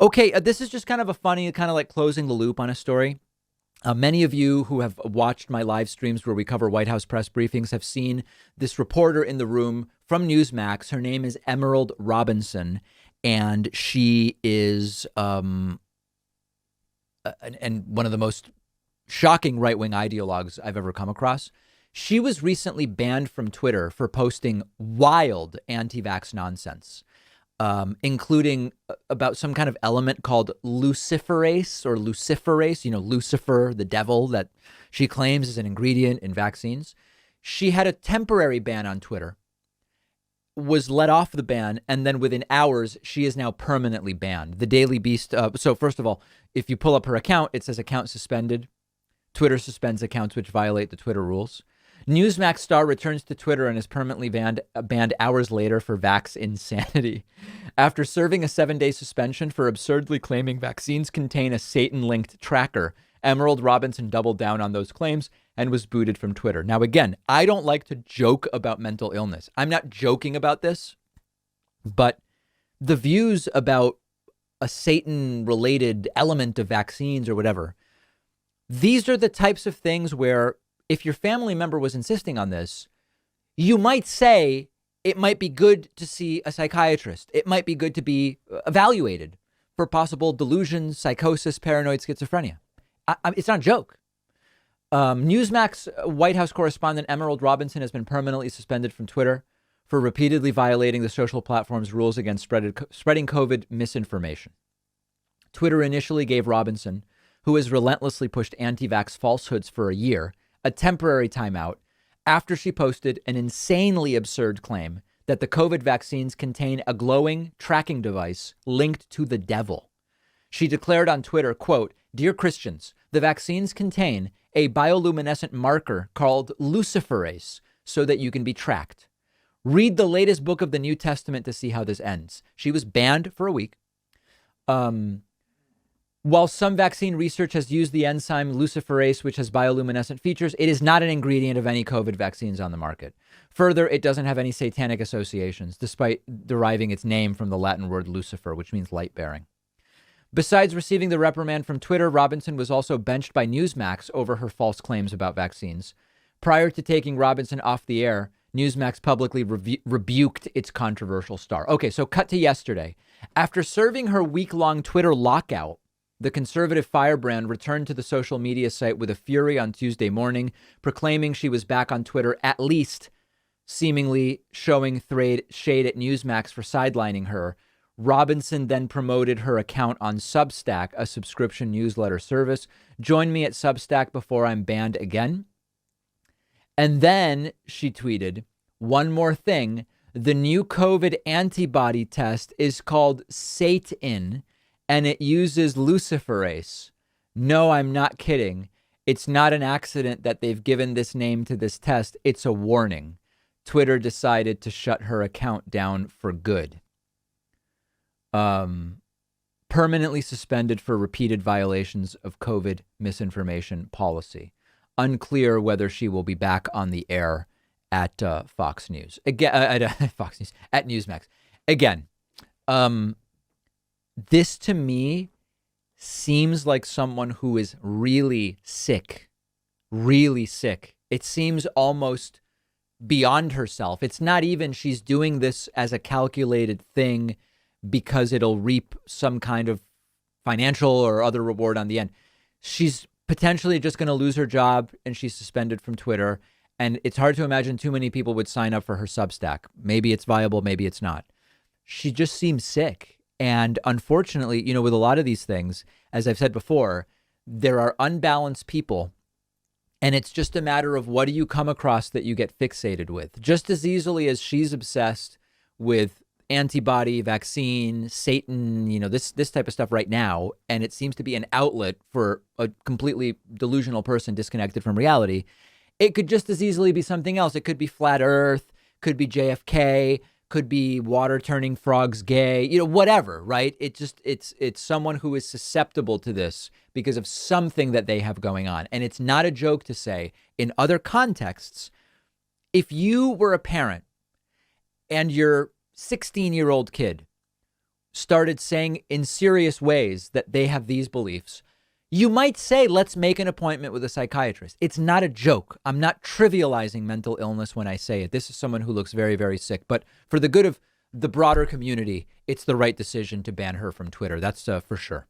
Okay, this is just kind of a funny, kind of like closing the loop on a story. Many of you who have watched my live streams where we cover White House press briefings have seen this reporter in the room from Newsmax. Her name is Emerald Robinson, and she is and one of the most shocking right-wing ideologues I've ever come across. She was recently banned from Twitter for posting wild anti-vax nonsense, including about some kind of element called luciferase or luciferase, Lucifer, the devil that she claims is an ingredient in vaccines. She had a temporary ban on Twitter, was let off the ban, and then within hours, she is now permanently banned. The Daily Beast. So first of all, if you pull up her account, it says account suspended. Twitter suspends accounts which violate the Twitter rules. Newsmax star returns to Twitter and is permanently banned hours later for vax insanity. After serving a 7-day suspension for absurdly claiming vaccines contain a Satan-linked tracker, Emerald Robinson doubled down on those claims and was booted from Twitter. Now, again, I don't like to joke about mental illness. I'm not joking about this, but the views about a Satan-related element of vaccines or whatever, these are the types of things where if your family member was insisting on this, you might say it might be good to see a psychiatrist. It might be good to be evaluated for possible delusions, psychosis, paranoid schizophrenia. It's not a joke. Newsmax White House correspondent Emerald Robinson has been permanently suspended from Twitter for repeatedly violating the social platform's rules against spreading COVID misinformation. Twitter initially gave Robinson, who has relentlessly pushed anti-vax falsehoods for a year, a temporary timeout after she posted an insanely absurd claim that the COVID vaccines contain a glowing tracking device linked to the devil. She declared on Twitter, quote, "Dear Christians, the vaccines contain a bioluminescent marker called luciferase so that you can be tracked. Read the latest book of the New Testament to see how this ends." She was banned for a week. While some vaccine research has used the enzyme luciferase, which has bioluminescent features, it is not an ingredient of any COVID vaccines on the market. Further, it doesn't have any satanic associations, despite deriving its name from the Latin word Lucifer, which means light-bearing. Besides receiving the reprimand from Twitter, Robinson was also benched by Newsmax over her false claims about vaccines. Prior to taking Robinson off the air, Newsmax publicly rebuked its controversial star. Okay, so cut to yesterday. After serving her week-long Twitter lockout, the conservative firebrand returned to the social media site with a fury on Tuesday morning, proclaiming she was back on Twitter, at least seemingly showing shade at Newsmax for sidelining her. Robinson then promoted her account on Substack, a subscription newsletter service. "Join me at Substack before I'm banned again." And then she tweeted, "One more thing. The new COVID antibody test is called Satan, and it uses luciferase. No, I'm not kidding. It's not an accident that they've given this name to this test. It's a warning." Twitter decided to shut her account down for good. Permanently suspended for repeated violations of COVID misinformation policy. Unclear whether she will be back on the air at Fox News again. Fox News at Newsmax again. This to me seems like someone who is really sick, really sick. It seems almost beyond herself. It's not even she's doing this as a calculated thing because it'll reap some kind of financial or other reward on the end. She's potentially just going to lose her job and she's suspended from Twitter. And it's hard to imagine too many people would sign up for her Substack. Maybe it's viable, maybe it's not. She just seems sick. And unfortunately, with a lot of these things, as I've said before, there are unbalanced people. And it's just a matter of what do you come across that you get fixated with. Just as easily as she's obsessed with antibody, vaccine, Satan, this type of stuff right now. And it seems to be an outlet for a completely delusional person disconnected from reality. It could just as easily be something else. It could be flat earth, could be JFK, could be water turning frogs gay, whatever, right? It's someone who is susceptible to this because of something that they have going on. And it's not a joke to say in other contexts, if you were a parent and your 16-year-old kid started saying in serious ways that they have these beliefs, you might say, let's make an appointment with a psychiatrist. It's not a joke. I'm not trivializing mental illness when I say it. This is someone who looks very, very sick. But for the good of the broader community, it's the right decision to ban her from Twitter. That's for sure.